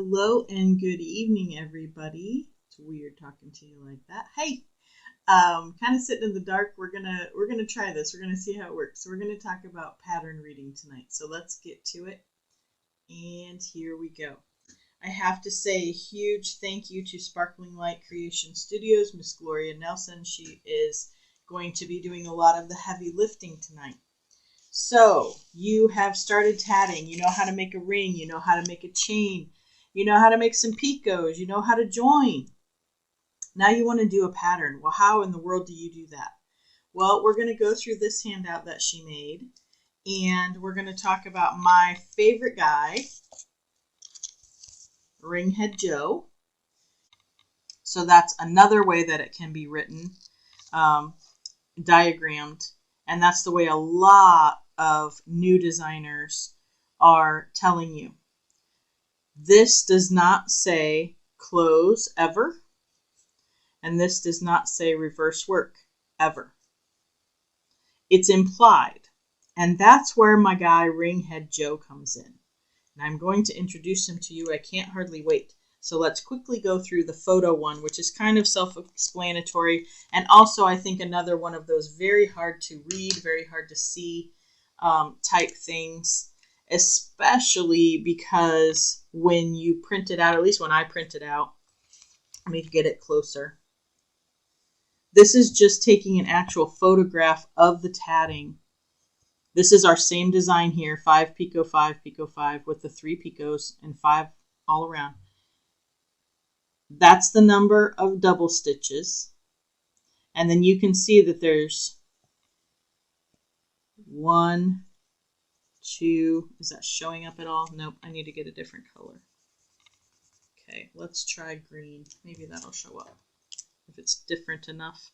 Hello and good evening, everybody. It's weird talking to you like that. Hey, kind of sitting in the dark. We're gonna try this. We're gonna see how it works. So we're gonna talk about pattern reading tonight. So let's get to it. And here we go. I have to say a huge thank you to Sparkling Light Creation Studios, Miss Gloria Nelson. She is going to be doing a lot of the heavy lifting tonight. So you have started tatting. You know how to make a ring. You know how to make a chain. You know how to make some picots. You know how to join. Now you want to do a pattern. Well, how in the world do you do that? Well, we're going to go through this handout that she made, and we're going to talk about my favorite guy, Ringhead Joe. So that's another way that it can be written, diagrammed, and that's the way a lot of new designers are telling you. This does not say close ever, and this does not say reverse work ever. It's implied, and that's where my guy Ringhead Joe comes in. And I'm going to introduce him to you. I can't hardly wait. So let's quickly go through the photo one, which is kind of self-explanatory, and also I think another one of those very hard to read, very hard to see type things, especially because when you print it out, at least when I print it out, let me get it closer. This is just taking an actual photograph of the tatting. This is our same design here, 5 picot 5 picot 5 with the 3 picots and 5 all around. That's the number of double stitches. And then you can see that there's 1, 2, is that showing up at all? Nope, I need to get a different color. Okay, let's try green. Maybe that'll show up if it's different enough.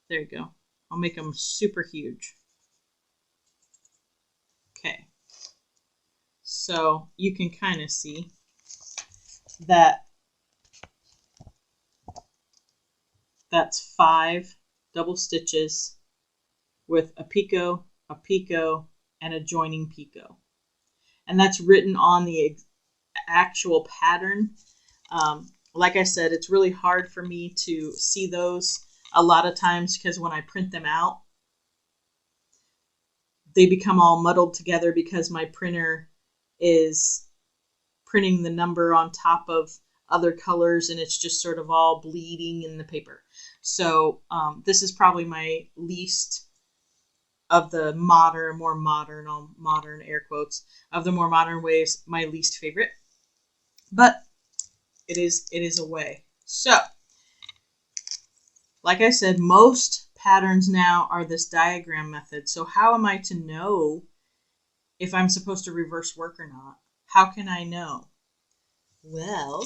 There you go. I'll make them super huge. Okay, so you can kind of see that that's 5 double stitches with a picot, and a joining picot. And that's written on the actual pattern. Like I said, it's really hard for me to see those a lot of times because when I print them out, they become all muddled together because my printer is printing the number on top of other colors and it's just sort of all bleeding in the paper. So this is probably my least of the more modern air quotes, of the more modern ways, my least favorite. But it is a way. So, like I said, most patterns now are this diagram method. So how am I to know if I'm supposed to reverse work or not? How can I know? Well,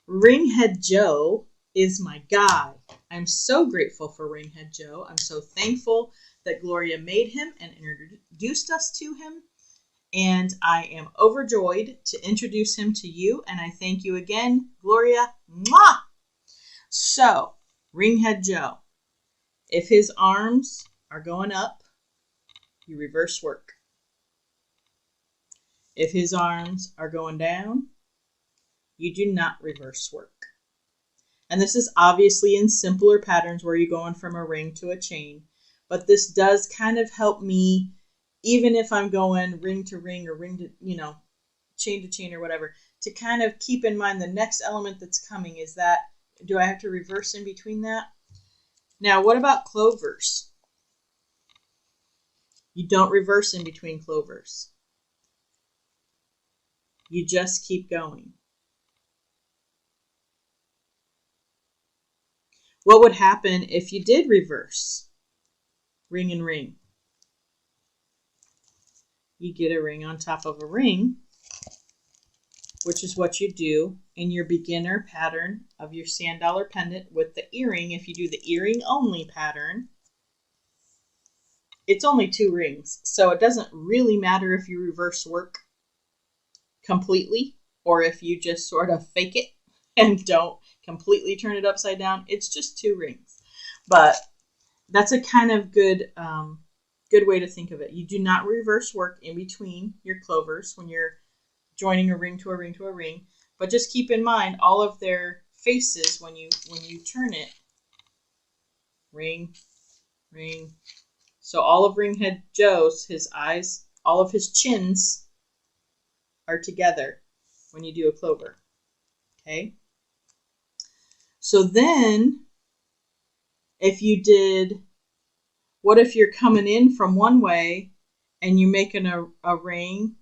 Ringhead Joe is my guy. I'm so grateful for Ringhead Joe. I'm so thankful that Gloria made him and introduced us to him. And I am overjoyed to introduce him to you. And I thank you again, Gloria. Mwah! So, Ringhead Joe, if his arms are going up, you reverse work. If his arms are going down, you do not reverse work. And this is obviously in simpler patterns where you're going from a ring to a chain. But this does kind of help me, even if I'm going ring to ring or ring to, chain to chain or whatever, to kind of keep in mind the next element that's coming is that, do I have to reverse in between that? Now, what about clovers? You don't reverse in between clovers. You just keep going. What would happen if you did reverse? Ring and ring. You get a ring on top of a ring, which is what you do in your beginner pattern of your sand dollar pendant with the earring. If you do the earring only pattern, it's only 2 rings. So it doesn't really matter if you reverse work completely or if you just sort of fake it and don't completely turn it upside down. It's just 2 rings. But that's a kind of good way to think of it. You do not reverse work in between your clovers when you're joining a ring to a ring to a ring. But just keep in mind all of their faces when you turn it. Ring, ring. So all of Ringhead Joe's, his eyes, all of his chins are together when you do a clover. Okay? So then, if you did, what if you're coming in from one way and you're making a ring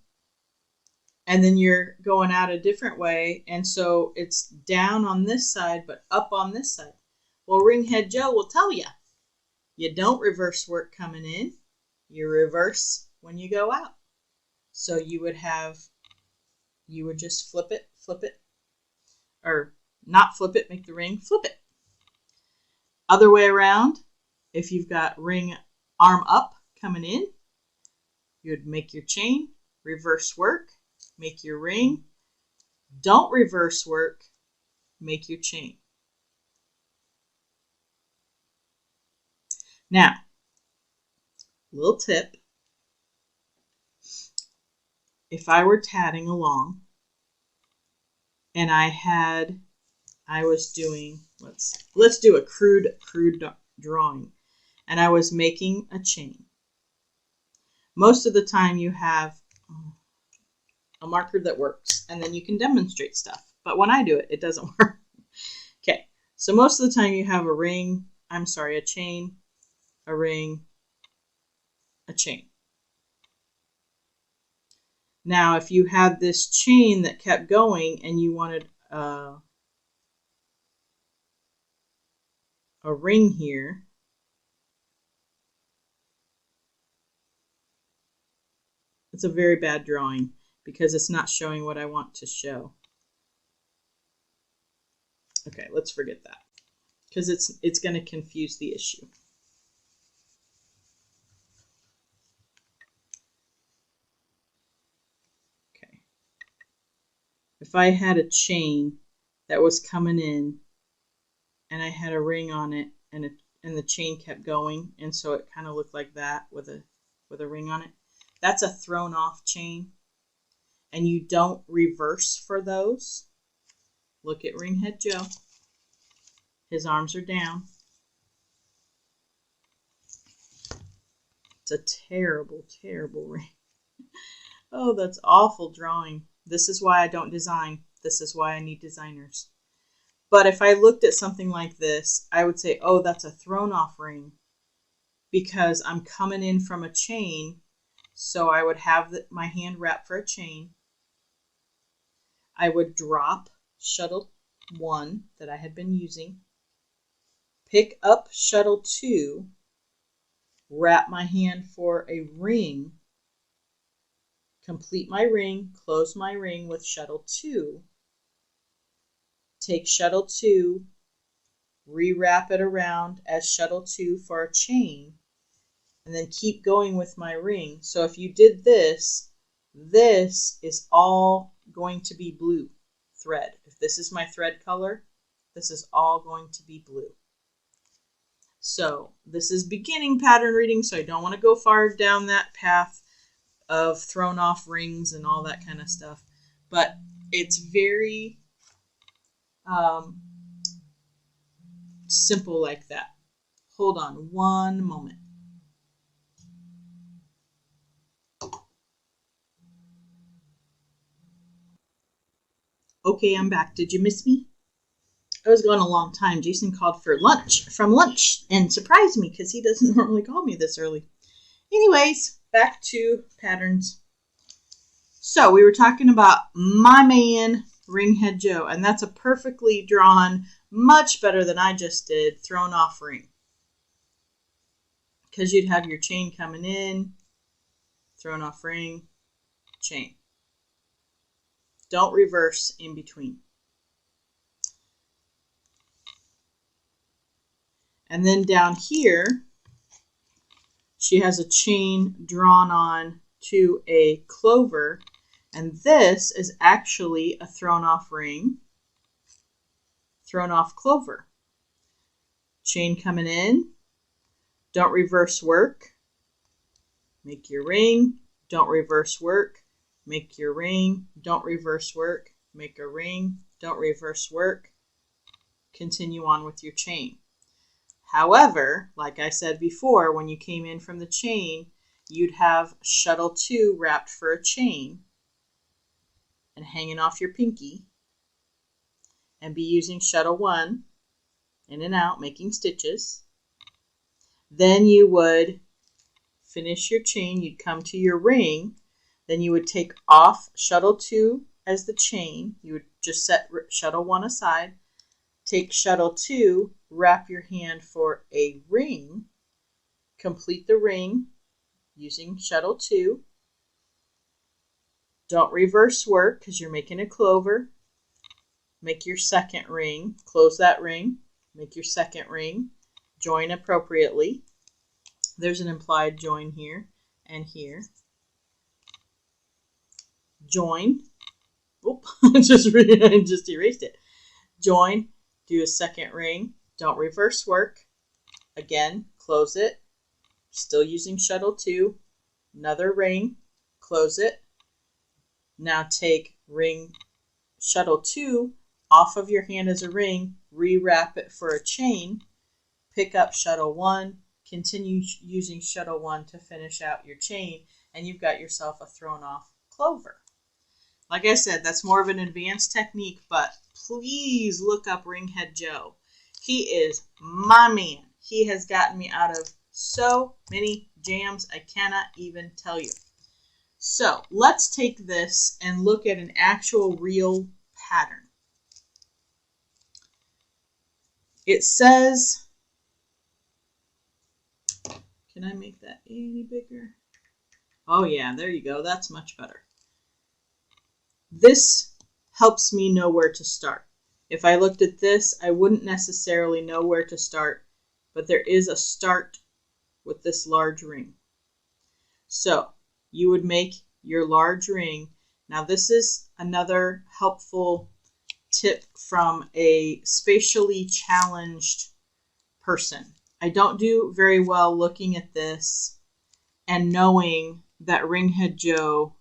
and then you're going out a different way, and so it's down on this side but up on this side? Well, Ringhead Joe will tell you, you don't reverse work coming in, you reverse when you go out. So you would just flip it, or not flip it, make the ring, flip it. Other way around, if you've got ring arm up coming in, you would make your chain, reverse work, make your ring, don't reverse work, make your chain. Now, little tip, if I were tatting along and I was doing, let's do a crude drawing, and I was making a chain. Most of the time you have a marker that works, and then you can demonstrate stuff. But when I do it, it doesn't work. Okay, so most of the time you have a chain, a ring, a chain. Now, if you had this chain that kept going and you wanted a ring here, it's a very bad drawing because it's not showing what I want to show. Okay, let's forget that because it's going to confuse the issue. Okay. If I had a chain that was coming in and I had a ring on it and the chain kept going, and so it kind of looked like that with a ring on it, that's a thrown off chain, and you don't reverse for those. Look at Ringhead Joe. His arms are down. It's a terrible, terrible ring. Oh, that's awful drawing. This is why I don't design. This is why I need designers. But if I looked at something like this, I would say, oh, that's a thrown off ring because I'm coming in from a chain. So I would have my hand wrapped for a chain. I would drop shuttle 1 that I had been using, pick up shuttle 2, wrap my hand for a ring, complete my ring, close my ring with shuttle 2, take shuttle 2, rewrap it around as shuttle 2 for a chain, and then keep going with my ring. So if you did this, this is all going to be blue thread. If this is my thread color, this is all going to be blue. So this is beginning pattern reading, so I don't want to go far down that path of thrown off rings and all that kind of stuff. But it's very simple like that. Hold on one moment. Okay, I'm back. Did you miss me? I was gone a long time. Jason called from lunch and surprised me because he doesn't normally call me this early. Anyways, back to patterns. So we were talking about my man, Ringhead Joe, and that's a perfectly drawn, much better than I just did, thrown off ring. Because you'd have your chain coming in, thrown off ring, chain. Don't reverse in between. And then down here, she has a chain drawn on to a clover, and this is actually a thrown off ring, thrown off clover. Chain coming in, don't reverse work, make your ring, don't reverse work, make your ring, don't reverse work, make a ring, don't reverse work, continue on with your chain. However, like I said before, when you came in from the chain, you'd have shuttle 2 wrapped for a chain and hanging off your pinky, and be using shuttle 1 in and out, making stitches. Then you would finish your chain, you'd come to your ring, then you would take off shuttle 2 as the chain, you would just set shuttle 1 aside, take shuttle 2, wrap your hand for a ring, complete the ring using shuttle 2, don't reverse work because you're making a clover, make your second ring, close that ring, make your second ring, join appropriately. There's an implied join here and here. Join. Oop, I just erased it. Join, do a second ring, don't reverse work. Again, close it, still using shuttle 2, another ring, close it. Now take ring shuttle 2 off of your hand as a ring, rewrap it for a chain, pick up shuttle 1, continue using shuttle 1 to finish out your chain, and you've got yourself a thrown off clover. Like I said, that's more of an advanced technique, but please look up Ringhead Joe. He is my man. He has gotten me out of so many jams, I cannot even tell you. So let's take this and look at an actual real pattern. It says, can I make that any bigger? Oh yeah, there you go. That's much better. This helps me know where to start. If I looked at this, I wouldn't necessarily know where to start, but there is a start with this large ring. So you would make your large ring. Now this is another helpful tip from a spatially challenged person. I don't do very well looking at this and knowing that Ringhead Joe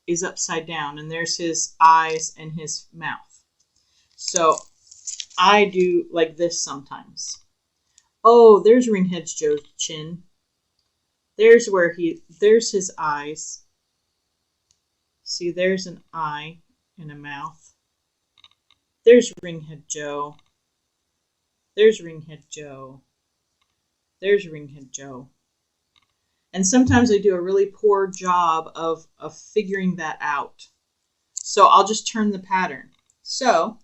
is upside down and there's his eyes and his mouth. So I do like this sometimes. Oh, there's Ringhead Joe's chin. There's his eyes. See, there's an eye and a mouth. There's Ringhead Joe. There's Ringhead Joe. There's Ringhead Joe. And sometimes I do a really poor job of figuring that out. So I'll just turn the pattern. So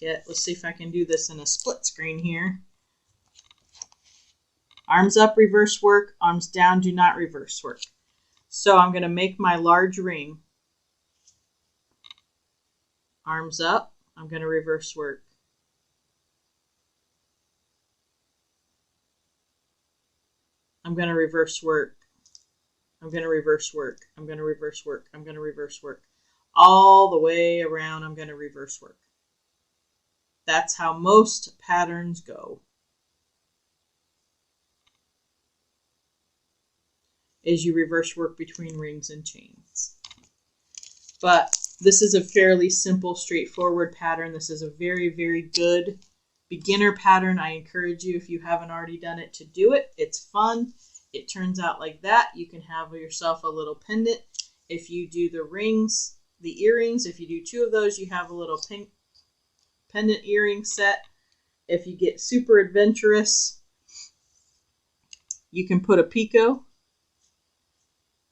let's see if I can do this in a split screen here. Arms up, reverse work. Arms down, do not reverse work. So I'm going to make my large ring. Arms up, I'm going to reverse work. I'm going to reverse work. I'm going to reverse work. I'm going to reverse work. I'm going to reverse work. All the way around, I'm going to reverse work. That's how most patterns go. Is you reverse work between rings and chains. But this is a fairly simple, straightforward pattern. This is a very, very good beginner pattern. I encourage you, if you haven't already done it, to do it. It's fun. It turns out like that. You can have yourself a little pendant. If you do the rings, the earrings, if you do 2 of those, you have a little pendant earring set. If you get super adventurous, you can put a picot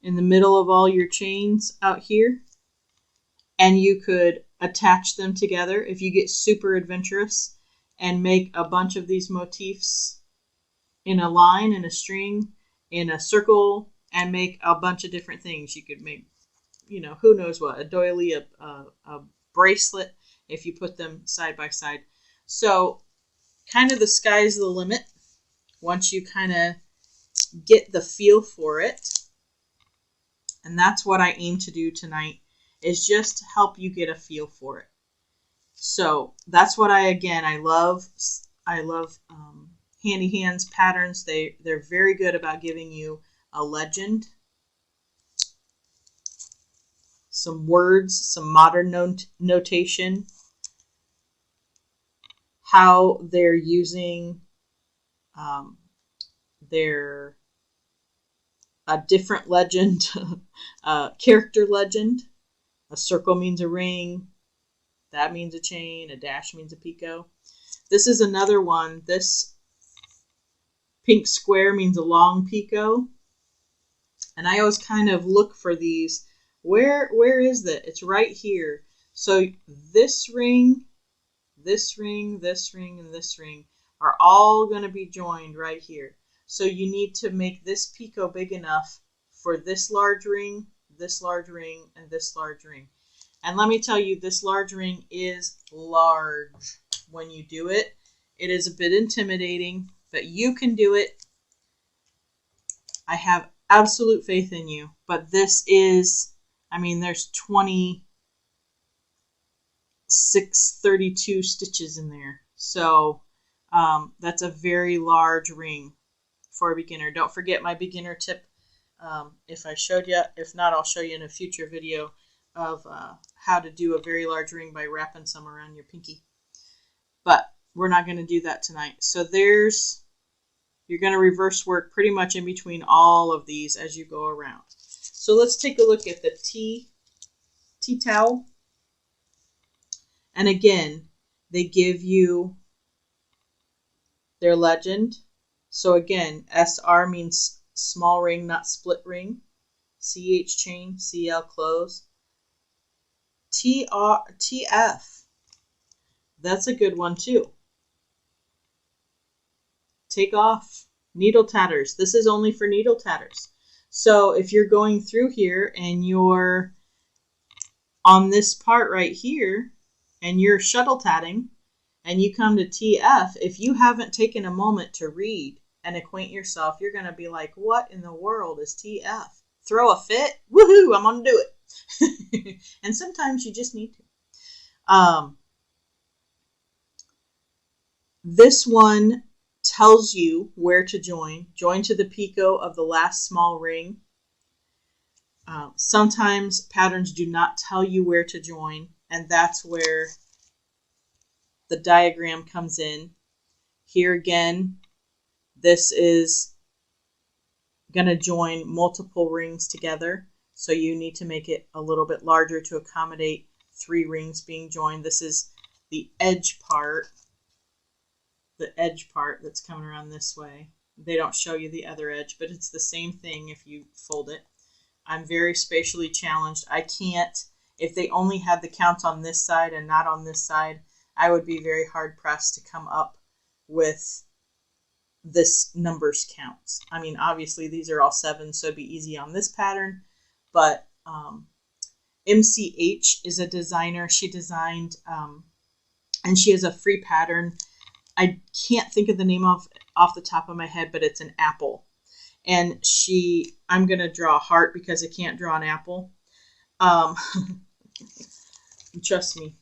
in the middle of all your chains out here, and you could attach them together if you get super adventurous and make a bunch of these motifs in a line, in a string, in a circle, and make a bunch of different things. You could make, who knows what, a doily, a bracelet, if you put them side by side. So kind of the sky's the limit once you kind of get the feel for it. And that's what I aim to do tonight, is just help you get a feel for it. So that's what I love Handy Hands patterns. They're very good about giving you a legend some words, some modern notation, how they're using their a different legend, character legend. A circle means a ring, that means a chain, a dash means a picot. This is another one. This pink square means a long picot. And I always kind of look for these. Where is that? It's right here. So this ring, this ring, this ring, and this ring are all going to be joined right here. So you need to make this picot big enough for this large ring, and this large ring. And let me tell you, this large ring is large when you do it. It is a bit intimidating, but you can do it. I have absolute faith in you. But this is, I mean, there's 32 stitches in there. So that's a very large ring for a beginner. Don't forget my beginner tip. If I showed you, if not, I'll show you in a future video of how to do a very large ring by wrapping some around your pinky. But we're not going to do that tonight. So you're going to reverse work pretty much in between all of these as you go around. So let's take a look at the tea towel. And again, they give you their legend. So again, SR means small ring, not split ring. CH chain, CL close. TF. That's a good one too. Take off. Needle tatters. This is only for needle tatters. So if you're going through here and you're on this part right here and you're shuttle tatting and you come to TF, if you haven't taken a moment to read and acquaint yourself, you're going to be like, what in the world is TF? Throw a fit? Woohoo, I'm going to do it. And sometimes you just need to. This one tells you where to join. Join to the picot of the last small ring. Sometimes patterns do not tell you where to join, and that's where the diagram comes in. Here again, this is going to join multiple rings together, so you need to make it a little bit larger to accommodate 3 rings being joined. This is the edge part. The edge part that's coming around this way. They don't show you the other edge, but it's the same thing if you fold it. I'm very spatially challenged. I can't, if they only had the counts on this side and not on this side, I would be very hard pressed to come up with this numbers counts. I mean, obviously these are all 7, so it'd be easy on this pattern, but MCH is a designer. She designed, and she has a free pattern. I can't think of the name off the top of my head, but it's an apple. And I'm going to draw a heart because I can't draw an apple. Trust me,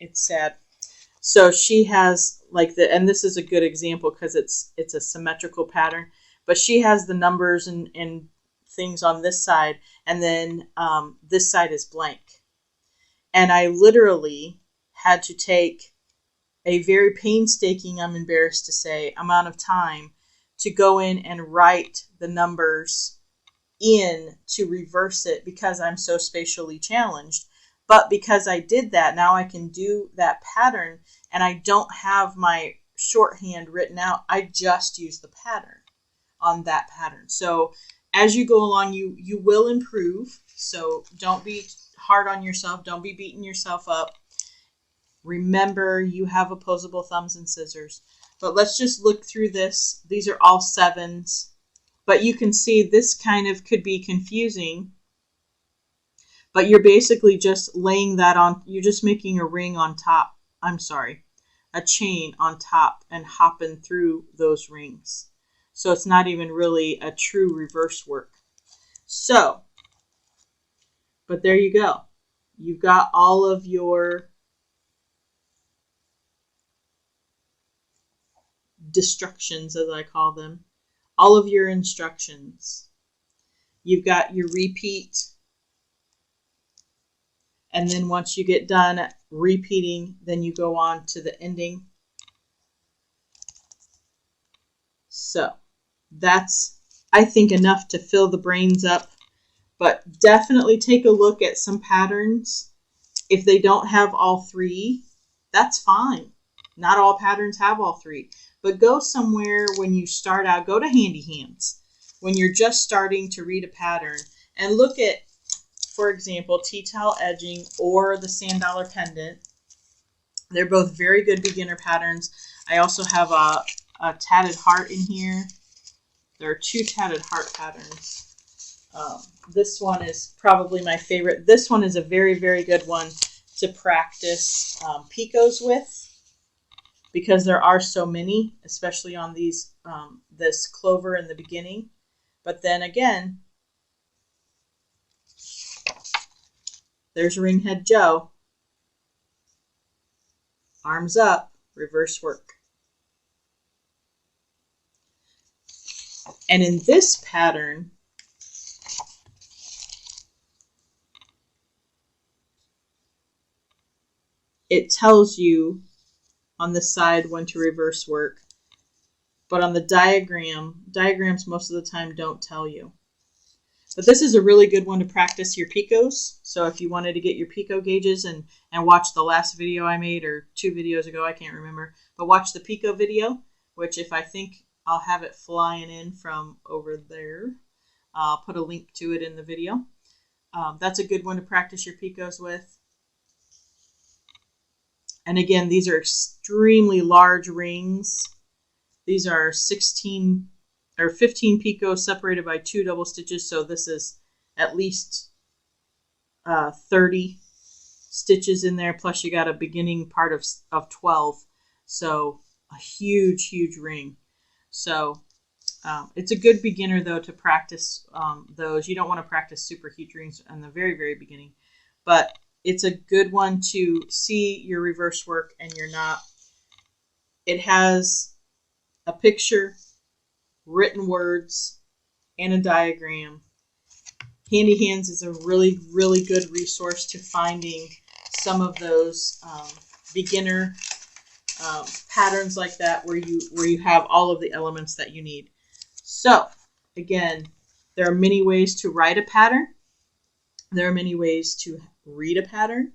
it's sad. So she has and this is a good example because it's a symmetrical pattern, but she has the numbers and things on this side, and then this side is blank. And I literally had to take a very painstaking, I'm embarrassed to say, amount of time to go in and write the numbers in to reverse it because I'm so spatially challenged. But because I did that, now I can do that pattern and I don't have my shorthand written out. I just use the pattern on that pattern. So as you go along, you will improve. So don't be hard on yourself. Don't be beating yourself up. Remember, you have opposable thumbs and scissors. But let's just look through this. These are all 7s. But you can see this kind of could be confusing. But you're basically just laying that on. You're just making a ring on top. I'm sorry, a chain on top and hopping through those rings. So it's not even really a true reverse work. So, but there you go. You've got all of your destructions, as I call them, all of your instructions. You've got your repeat And then once you get done repeating, then you go on to the ending. So that's, I think, enough to fill the brains up. But definitely take a look at some patterns. If they don't have all three, that's fine. Not all patterns have all three. But go somewhere when you start out. Go to Handy Hands when you're just starting to read a pattern and look at, for example, tea towel edging or the sand dollar pendant. They're both very good beginner patterns. I also have a tatted heart in here. There are 2 tatted heart patterns. This one is probably my favorite. This one is a very, very good one to practice picots with, because there are so many, especially on these this clover in the beginning. But then again, there's Ringhead Joe. Arms up, reverse work. And in this pattern, it tells you on the side when to reverse work. But on the diagrams most of the time don't tell you. But this is a really good one to practice your picots. So if you wanted to get your picot gauges and watch the last video I made, or 2 videos ago, I can't remember, but watch the picot video, which if I think I'll have it flying in from over there. I'll put a link to it in the video. That's a good one to practice your picots with. And again, these are extremely large rings. These are 16 or 15 picots separated by 2 double stitches. So this is at least 30 stitches in there. Plus you got a beginning part of 12. So a huge, huge ring. So it's a good beginner though to practice those. You don't want to practice super huge rings in the very, very beginning, but it's a good one to see your reverse work and you're not. It has a picture, written words, and a diagram. Handy Hands is a really, really good resource to finding some of those beginner patterns like that where you have all of the elements that you need. So again, there are many ways to write a pattern. There are many ways to read a pattern.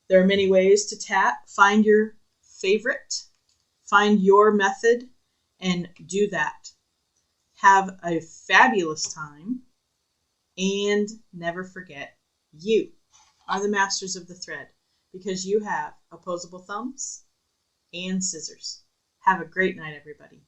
There are many ways to tat. Find your favorite. Find your method and do that. Have a fabulous time, and never forget, you are the masters of the thread because you have opposable thumbs and scissors. Have a great night, everybody.